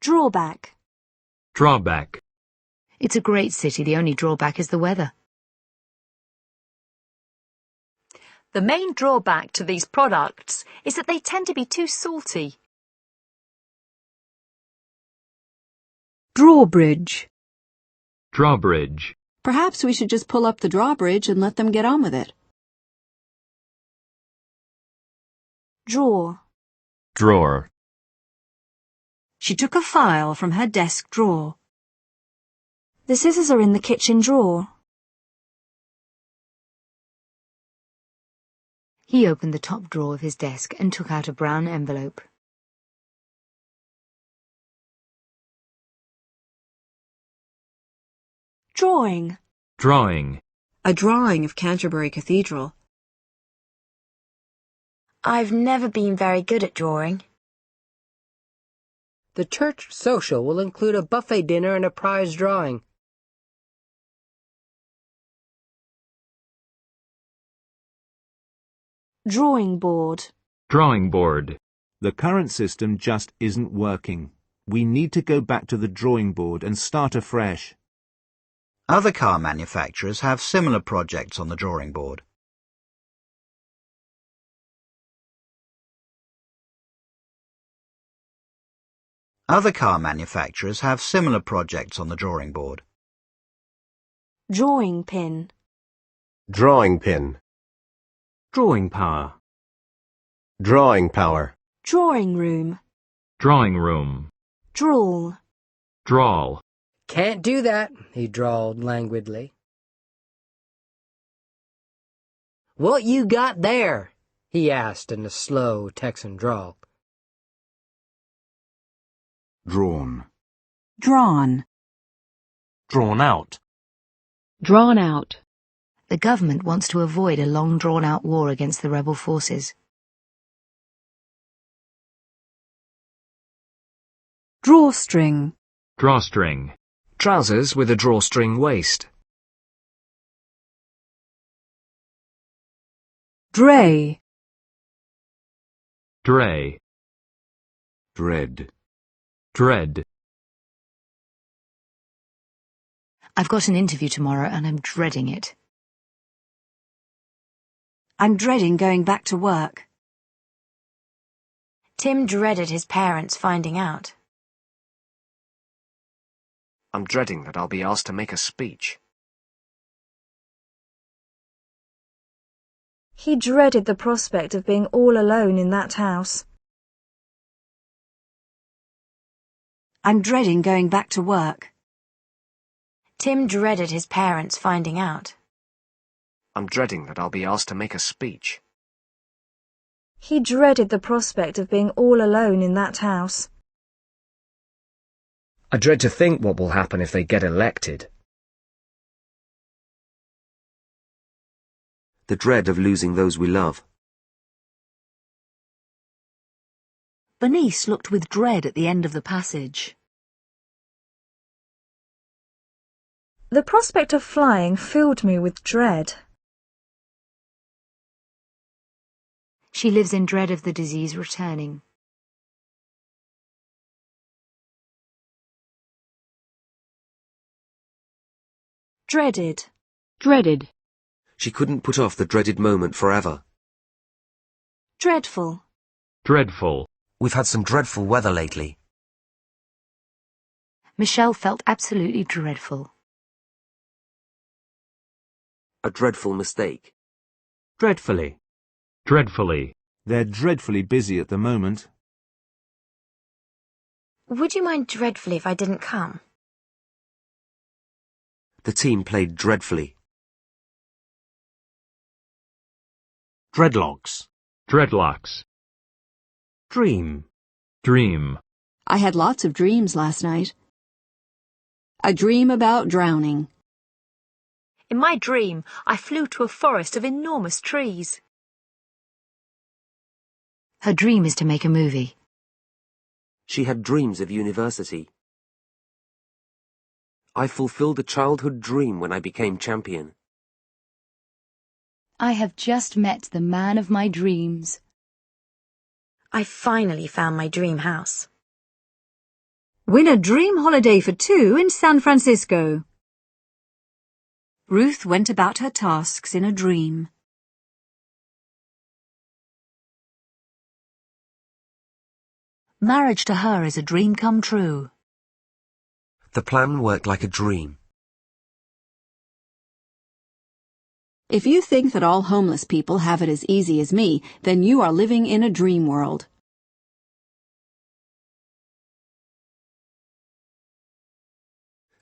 Drawback. Drawback. It's a great city, the only drawback is the weather. The main drawback to these products is that they tend to be too salty. Drawbridge. Drawbridge. Perhaps we should just pull up the drawbridge and let them get on with it. Drawer. Drawer. She took a file from her desk drawer. The scissors are in the kitchen drawer. He opened the top drawer of his desk and took out a brown envelope. Drawing. Drawing. A drawing of Canterbury Cathedral. I've never been very good at drawing. The church social will include a buffet dinner and a prize drawing. Drawing board. Drawing board. The current system just isn't working. We need to go back to the drawing board and start afresh. Other car manufacturers have similar projects on the drawing board. Other car manufacturers have similar projects on the drawing board. Drawing pin. Drawing pin. Drawing power. Drawing power. Drawing room. Drawing room. Drawl. Drawl. Can't do that, he drawled languidly. What you got there? He asked in a slow Texan drawl. Drawn. Drawn. Drawn out. Drawn out. The government wants to avoid a long drawn-out war against the rebel forces. Drawstring. Drawstring. Trousers with a drawstring waist. Dray. Dray. Dread. Dread. I've got an interview tomorrow and I'm dreading it. I'm dreading going back to work. Tim dreaded his parents finding out. I'm dreading that I'll be asked to make a speech. He dreaded the prospect of being all alone in that house. I'm dreading going back to work. Tim dreaded his parents finding out. I'm dreading that I'll be asked to make a speech. He dreaded the prospect of being all alone in that house. I dread to think what will happen if they get elected. The dread of losing those we love. Bernice looked with dread at the end of the passage. The prospect of flying filled me with dread. She lives in dread of the disease returning. Dreaded. Dreaded. She couldn't put off the dreaded moment forever. Dreadful. Dreadful. We've had some dreadful weather lately. Michelle felt absolutely dreadful. A dreadful mistake. Dreadfully. Dreadfully. They're dreadfully busy at the moment. Would you mind dreadfully if I didn't come? The team played dreadfully. Dreadlocks. Dreadlocks. Dream. Dream. I had lots of dreams last night. A dream about drowning. In my dream, I flew to a forest of enormous trees. Her dream is to make a movie. She had dreams of university. I fulfilled a childhood dream when I became champion. I have just met the man of my dreams. I finally found my dream house. Win a dream holiday for 2 in San Francisco. Ruth went about her tasks in a dream. Marriage to her is a dream come true. The plan worked like a dream. If you think that all homeless people have it as easy as me, then you are living in a dream world.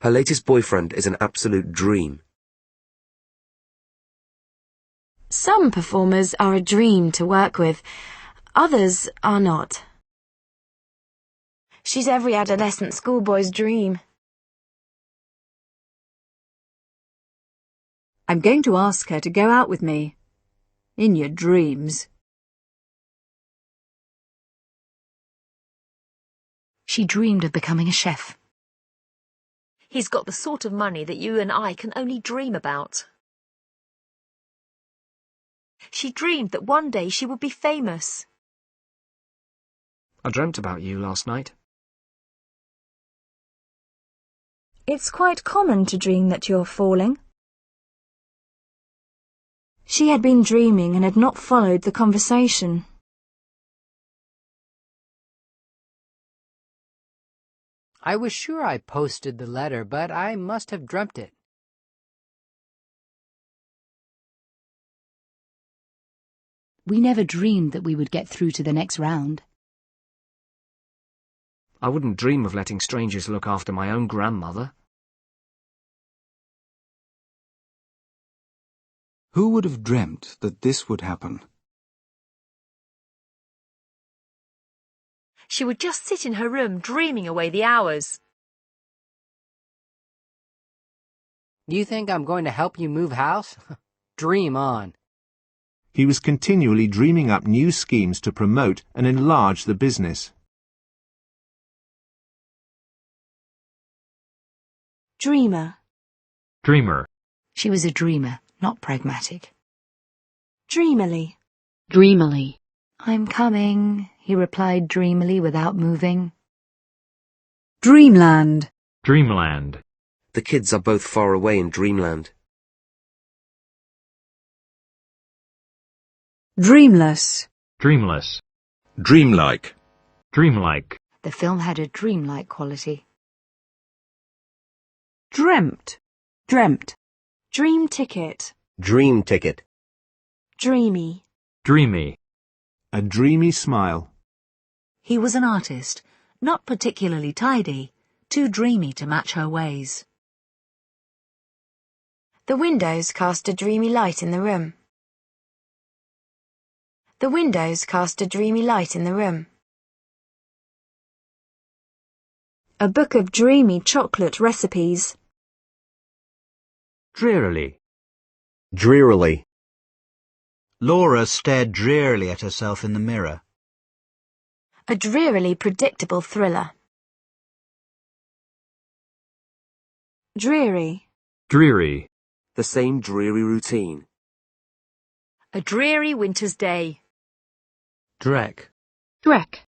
Her latest boyfriend is an absolute dream. Some performers are a dream to work with. Others are not. She's every adolescent schoolboy's dream. I'm going to ask her to go out with me. In your dreams. She dreamed of becoming a chef. He's got the sort of money that you and I can only dream about. She dreamed that one day she would be famous. I dreamt about you last night. It's quite common to dream that you're falling. She had been dreaming and had not followed the conversation. I was sure I posted the letter, but I must have dreamt it. We never dreamed that we would get through to the next round. I wouldn't dream of letting strangers look after my own grandmother. Who would have dreamt that this would happen? She would just sit in her room dreaming away the hours. You think I'm going to help you move house? Dream on. He was continually dreaming up new schemes to promote and enlarge the business. Dreamer. Dreamer. She was a dreamer, not pragmatic. Dreamily. Dreamily. I'm coming, he replied dreamily without moving. Dreamland. Dreamland. The kids are both far away in dreamland. Dreamless. Dreamless. Dreamlike. Dreamlike. The film had a dreamlike quality. Dreamt. Dreamt. Dream ticket. Dream ticket. Dreamy. Dreamy. A dreamy smile. He was an artist, not particularly tidy, too dreamy to match her ways. The windows cast a dreamy light in the room. The windows cast a dreamy light in the room. A book of dreamy chocolate recipes. Drearily. Drearily. Laura stared drearily at herself in the mirror. A drearily predictable thriller. Dreary. Dreary. The same dreary routine. A dreary winter's day. Dreck. Dreck.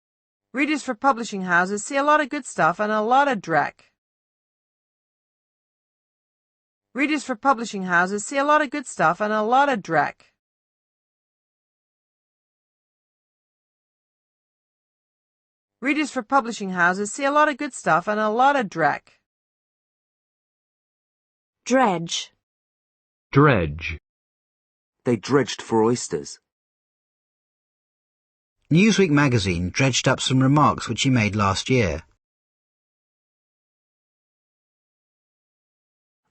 Readers for publishing houses see a lot of good stuff and a lot of dreck. Readers for publishing houses see a lot of good stuff and a lot of dreck. Readers for publishing houses see a lot of good stuff and a lot of dreck. Dredge. Dredge. They dredged for oysters. Newsweek magazine dredged up some remarks which he made last year.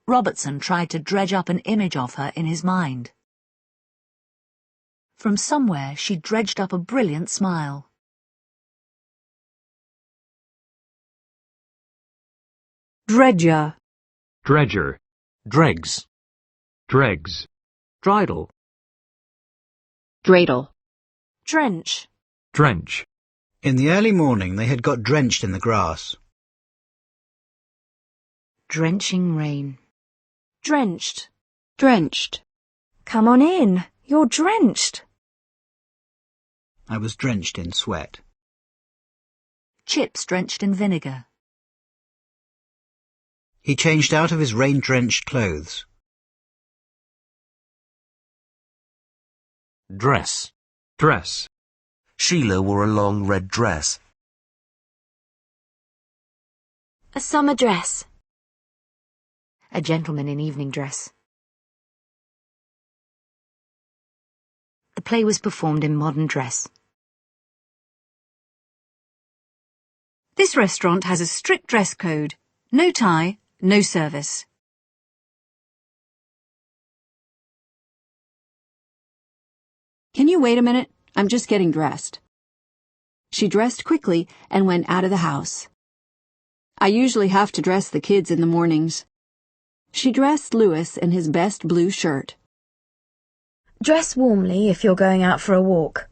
Robertson tried to dredge up an image of her in his mind. From somewhere she dredged up a brilliant smile. Dredger. Dredger. Dregs. Dregs. Dreidel. Dreidel. Drench. Drench. In the early morning they had got drenched in the grass. Drenching rain. Drenched. Drenched. Come on in. You're drenched. I was drenched in sweat. Chips drenched in vinegar. He changed out of his rain-drenched clothes. Dress. Dress. Sheila wore a long red dress. A summer dress. A gentleman in evening dress. The play was performed in modern dress. This restaurant has a strict dress code. No tie, no service. Can you wait a minute? I'm just getting dressed. She dressed quickly and went out of the house. I usually have to dress the kids in the mornings. She dressed Louis in his best blue shirt. Dress warmly if you're going out for a walk.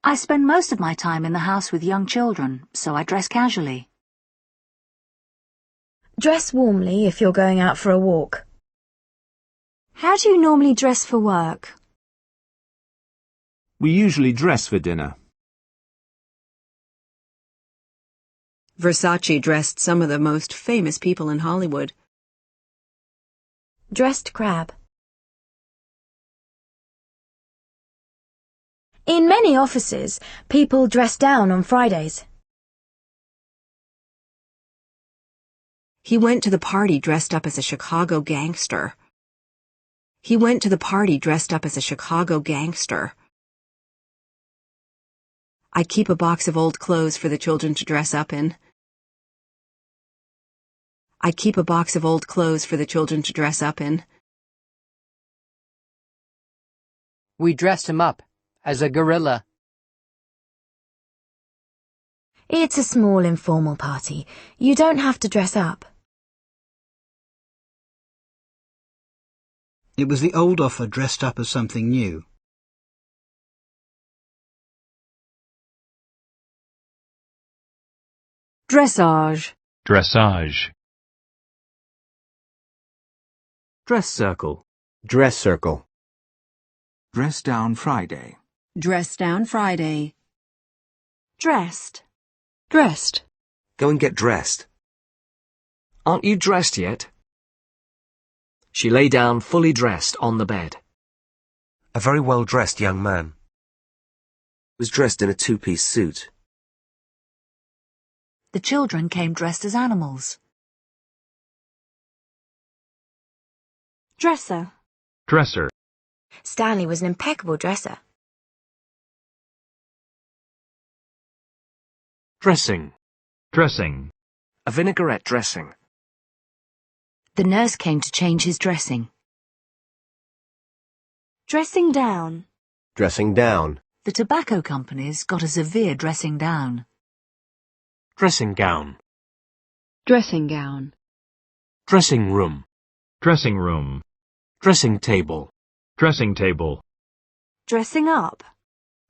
I spend most of my time in the house with young children, so I dress casually. Dress warmly if you're going out for a walk. How do you normally dress for work? We usually dress for dinner. Versace dressed some of the most famous people in Hollywood. Dressed crab. In many offices, people dress down on Fridays. He went to the party dressed up as a Chicago gangster. He went to the party dressed up as a Chicago gangster. I keep a box of old clothes for the children to dress up in. I keep a box of old clothes for the children to dress up in. We dressed him up as a gorilla. It's a small informal party. You don't have to dress up. It was the old offer dressed up as something new. Dressage. Dressage. Dress circle. Dress circle. Dress down Friday. Dress down Friday. Dressed. Dressed. Go and get dressed. Aren't you dressed yet? She lay down fully dressed on the bed. A very well-dressed young man. Was dressed in a two-piece suit. The children came dressed as animals. Dresser. Dresser. Stanley was an impeccable dresser. Dressing. Dressing. A vinaigrette dressing. The nurse came to change his dressing. Dressing down. Dressing down. The tobacco companies got a severe dressing down. Dressing gown. Dressing gown. Dressing room. Dressing room. Dressing table. Dressing table. Dressing up.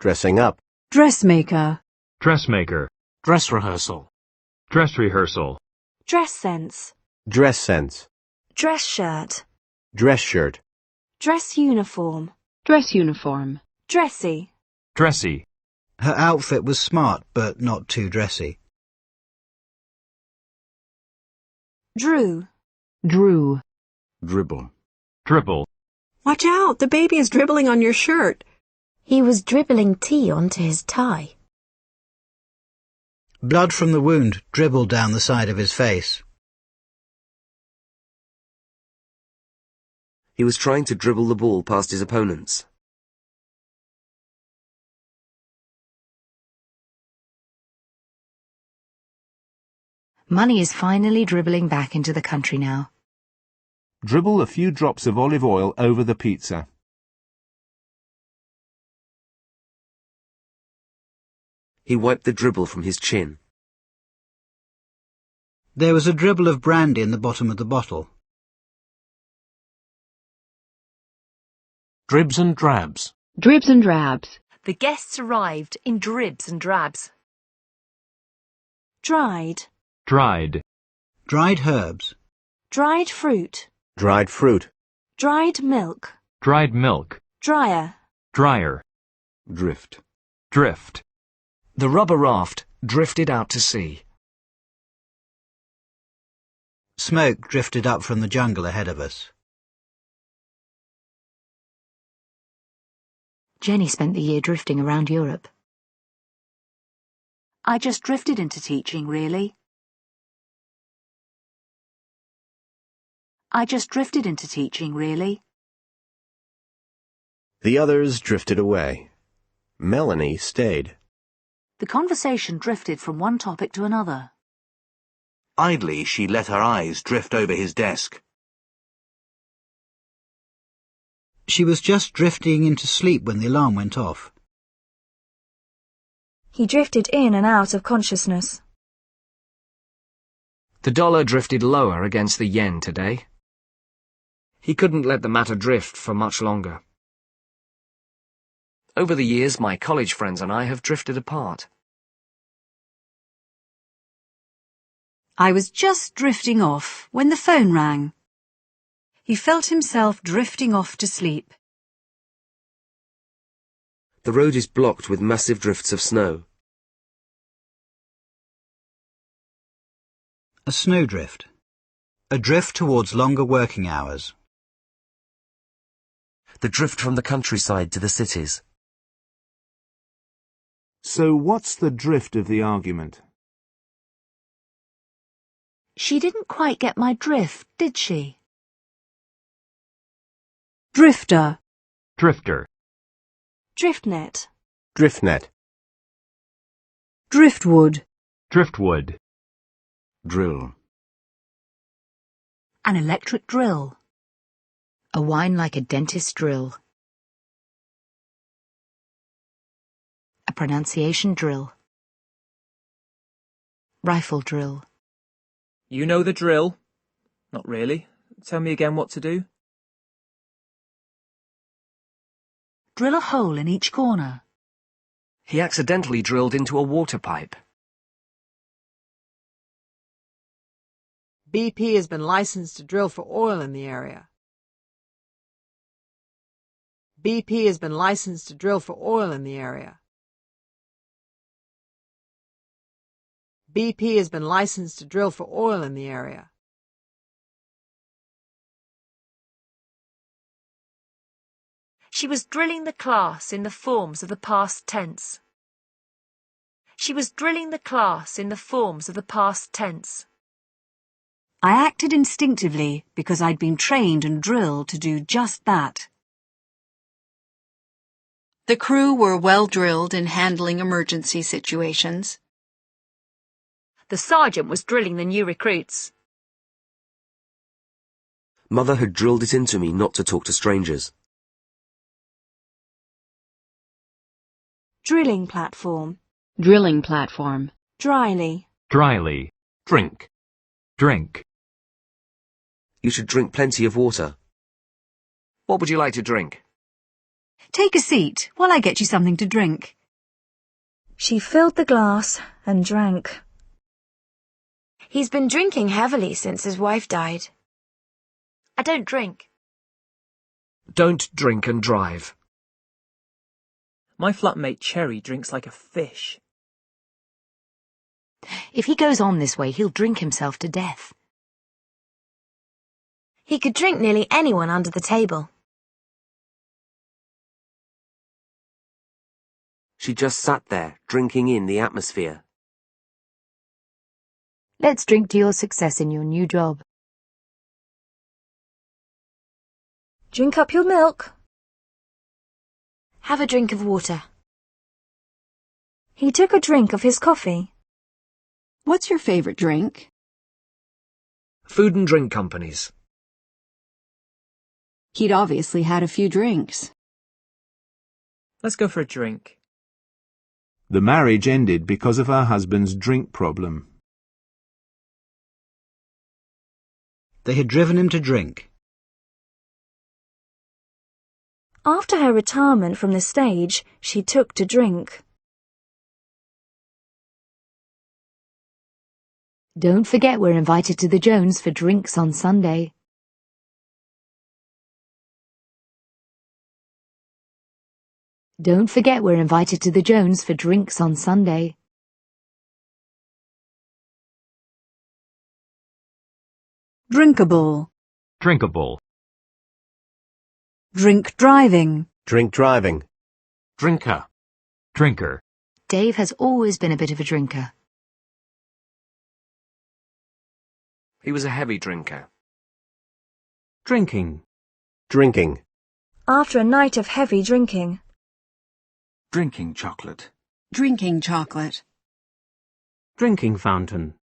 Dressing up. Dressmaker. Dressmaker. Dress rehearsal. Dress rehearsal. Dress sense. Dress sense. Dress shirt. Dress shirt. Dress uniform. Dress uniform. Dressy. Dressy. Her outfit was smart, but not too dressy. Drew. Drew. Dribble. Dribble. Watch out, the baby is dribbling on your shirt. He was dribbling tea onto his tie. Blood from the wound dribbled down the side of his face. He was trying to dribble the ball past his opponents. Money is finally dribbling back into the country now. Dribble a few drops of olive oil over the pizza. He wiped the dribble from his chin. There was a dribble of brandy in the bottom of the bottle. Dribs and drabs. Dribs and drabs. The guests arrived in dribs and drabs. Dried. Dried. Dried herbs. Dried fruit. Dried fruit. Dried milk. Dried milk. Dryer. Dryer. Drift. Drift. The rubber raft drifted out to sea. Smoke drifted up from the jungle ahead of us. Jenny spent the year drifting around Europe. I just drifted into teaching, really. I just drifted into teaching, really. The others drifted away. Melanie stayed. The conversation drifted from one topic to another. Idly, she let her eyes drift over his desk. She was just drifting into sleep when the alarm went off. He drifted in and out of consciousness. The dollar drifted lower against the yen today. He couldn't let the matter drift for much longer. Over the years, my college friends and I have drifted apart. I was just drifting off when the phone rang. He felt himself drifting off to sleep. The road is blocked with massive drifts of snow. A snowdrift. A drift towards longer working hours. The drift from the countryside to the cities. So what's the drift of the argument? She didn't quite get my drift, did she? Drifter. Drifter. Driftnet. Driftnet. Driftwood. Driftwood. Drill. An electric drill. A whine like a dentist's drill. A pronunciation drill. Rifle drill. You know the drill. Not really. Tell me again what to do. Drill a hole in each corner. He accidentally drilled into a water pipe. BP has been licensed to drill for oil in the area. BP has been licensed to drill for oil in the area. BP has been licensed to drill for oil in the area. She was drilling the class in the forms of the past tense. She was drilling the class in the forms of the past tense. I acted instinctively because I'd been trained and drilled to do just that. The crew were well drilled in handling emergency situations. The sergeant was drilling the new recruits. Mother had drilled it into me not to talk to strangers. Drilling platform. Drilling platform. Dryly. Dryly. Drink. Drink. You should drink plenty of water. What would you like to drink? Take a seat while I get you something to drink. She filled the glass and drank. He's been drinking heavily since his wife died. I don't drink. Don't drink and drive. My flatmate Cherry drinks like a fish. If he goes on this way, he'll drink himself to death. He could drink nearly anyone under the table. She just sat there, drinking in the atmosphere. Let's drink to your success in your new job. Drink up your milk. Have a drink of water. He took a drink of his coffee. What's your favorite drink? Food and drink companies. He'd obviously had a few drinks. Let's go for a drink. The marriage ended because of her husband's drink problem. They had driven him to drink. After her retirement from the stage, she took to drink. Don't forget we're invited to the Jones for drinks on Sunday. Don't forget we're invited to the Jones for drinks on Sunday. Drinkable. Drinkable. Drink driving. Drink driving. Drinker. Drinker. Dave has always been a bit of a drinker. He was a heavy drinker. Drinking. Drinking. After a night of heavy drinking. Drinking chocolate. Drinking chocolate. Drinking fountain.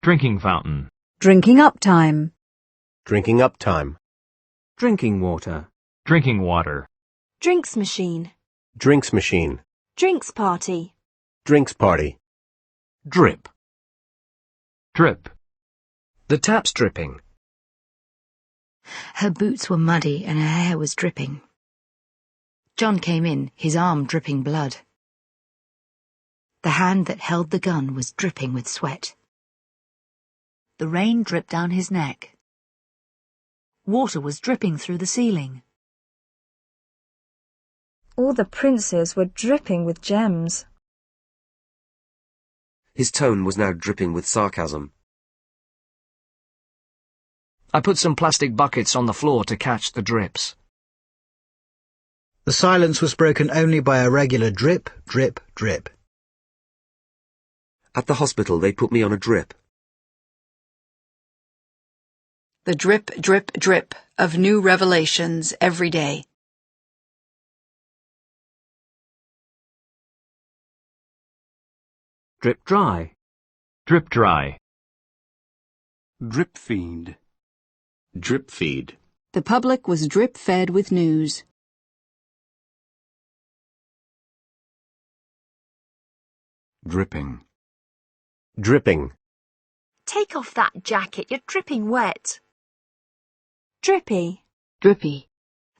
Drinking fountain. Drinking up time. Drinking up time. Drinking water. Drinking water. Drinks machine. Drinks machine. Drinks party. Drinks party. Drip. Drip. The tap's dripping. Her boots were muddy and her hair was dripping. John came in, his arm dripping blood. The hand that held the gun was dripping with sweat. The rain dripped down his neck. Water was dripping through the ceiling. All the princes were dripping with gems. His tone was now dripping with sarcasm. I put some plastic buckets on the floor to catch the drips. The silence was broken only by a regular drip, drip, drip. At the hospital, they put me on a drip. The drip, drip, drip of new revelations every day. Drip dry. Drip dry. Drip feed. Drip feed. The public was drip-fed with news. Dripping. Dripping. Take off that jacket, you're dripping wet. Drippy. Drippy.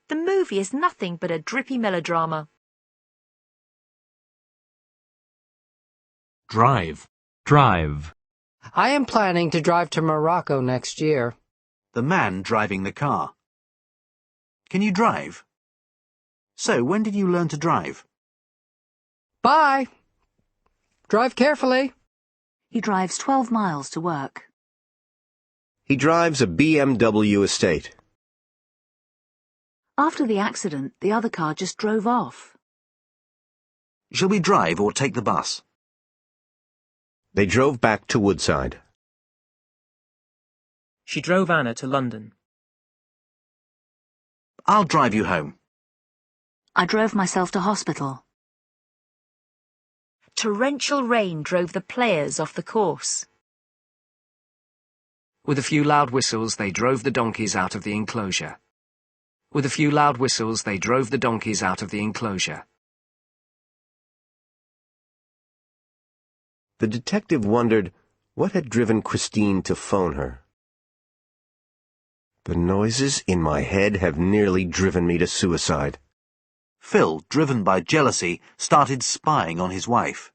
The movie is nothing but a drippy melodrama. Drive. Drive. I am planning to drive to Morocco next year. The man driving the car. Can you drive? So, when did you learn to drive? Bye. Drive carefully. He drives 12 miles to work. He drives a BMW estate. After the accident, the other car just drove off. Shall we drive or take the bus? They drove back to Woodside. She drove Anna to London. I'll drive you home. I drove myself to hospital. Torrential rain drove the players off the course. With a few loud whistles, they drove the donkeys out of the enclosure. With a few loud whistles, they drove the donkeys out of the enclosure. The detective wondered what had driven Christine to phone her. The noises in my head have nearly driven me to suicide. Phil, driven by jealousy, started spying on his wife.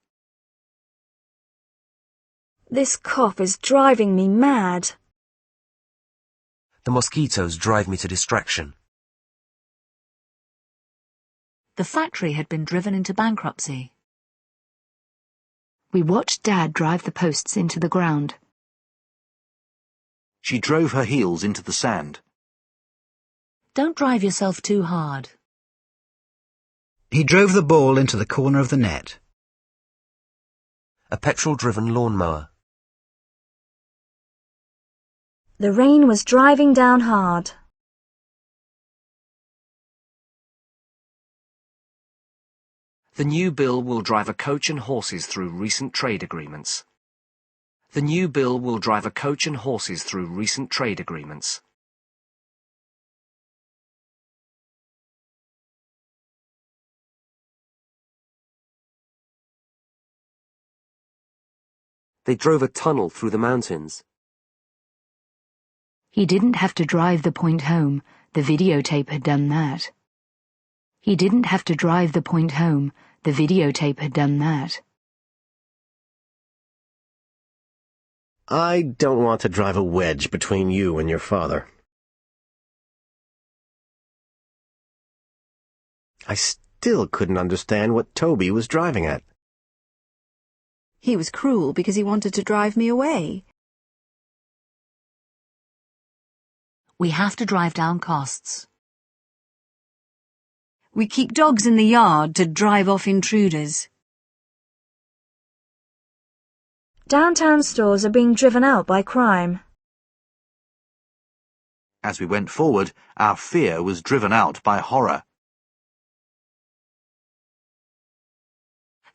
This cough is driving me mad. The mosquitoes drive me to distraction. The factory had been driven into bankruptcy. We watched Dad drive the posts into the ground. She drove her heels into the sand. Don't drive yourself too hard. He drove the ball into the corner of the net. A petrol-driven lawnmower. The rain was driving down hard. The new bill will drive a coach and horses through recent trade agreements. The new bill will drive a coach and horses through recent trade agreements. They drove a tunnel through the mountains. He didn't have to drive the point home. The videotape had done that. He didn't have to drive the point home. The videotape had done that. I don't want to drive a wedge between you and your father. I still couldn't understand what Toby was driving at. He was cruel because he wanted to drive me away. We have to drive down costs. We keep dogs in the yard to drive off intruders. Downtown stores are being driven out by crime. As we went forward, our fear was driven out by horror.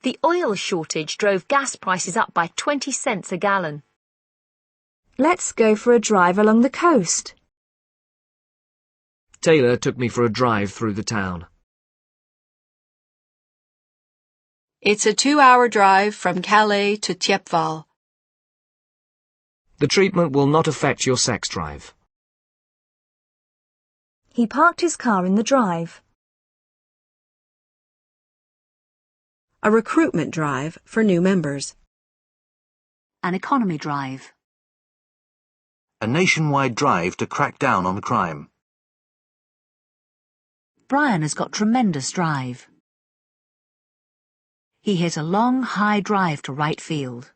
The oil shortage drove gas prices up by 20 cents a gallon. Let's go for a drive along the coast. Taylor took me for a drive through the town. It's a 2-hour drive from Calais to Thiepval. The treatment will not affect your sex drive. He parked his car in the drive. A recruitment drive for new members. An economy drive. A nationwide drive to crack down on crime. Brian has got tremendous drive. He hit a long, high drive to right field.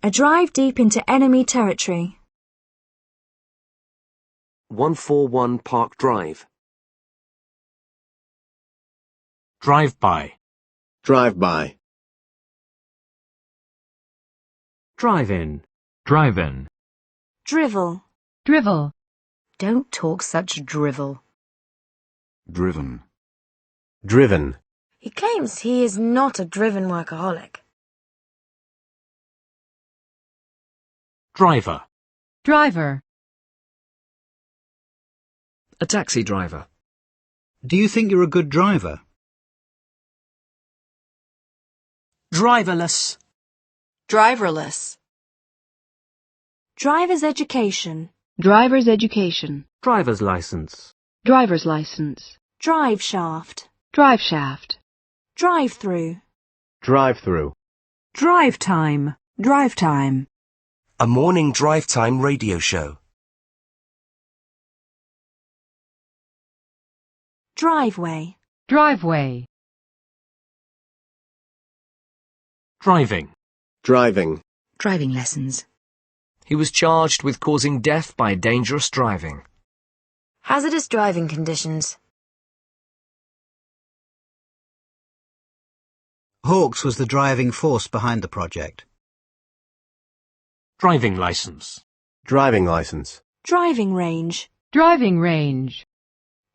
A drive deep into enemy territory. 141 Park Drive. Drive-by. Drive-by. Drive-in. Drive-in. Drivel. Drivel. Don't talk such drivel. Driven. Driven. He claims he is not a driven workaholic. Driver. Driver. A taxi driver. Do you think you're a good driver? Driverless. Driverless. Driver's education. Driver's education. Driver's license. Driver's license. Drive shaft. Drive shaft. Drive-through. Drive-through. Drive time. Drive time. A morning drive time radio show. Driveway. Driveway. Driving. Driving. Driving lessons. He was charged with causing death by dangerous driving. Hazardous driving conditions. Hawks was the driving force behind the project. Driving license. Driving license. Driving range. Driving range.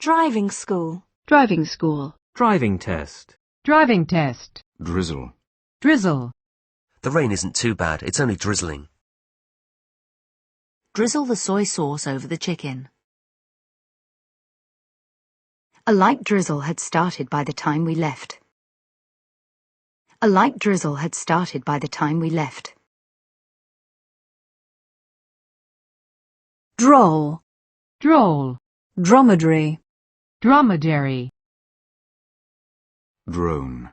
Driving school. Driving school. Driving test. Driving test. Drizzle. Drizzle. The rain isn't too bad, it's only drizzling. Drizzle the soy sauce over the chicken. A light drizzle had started by the time we left. A light drizzle had started by the time we left. Droll. Droll. Dromedary. Dromedary. Drone.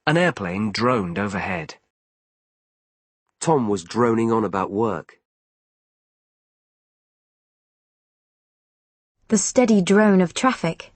An airplane droned overhead. Tom was droning on about work. The steady drone of traffic.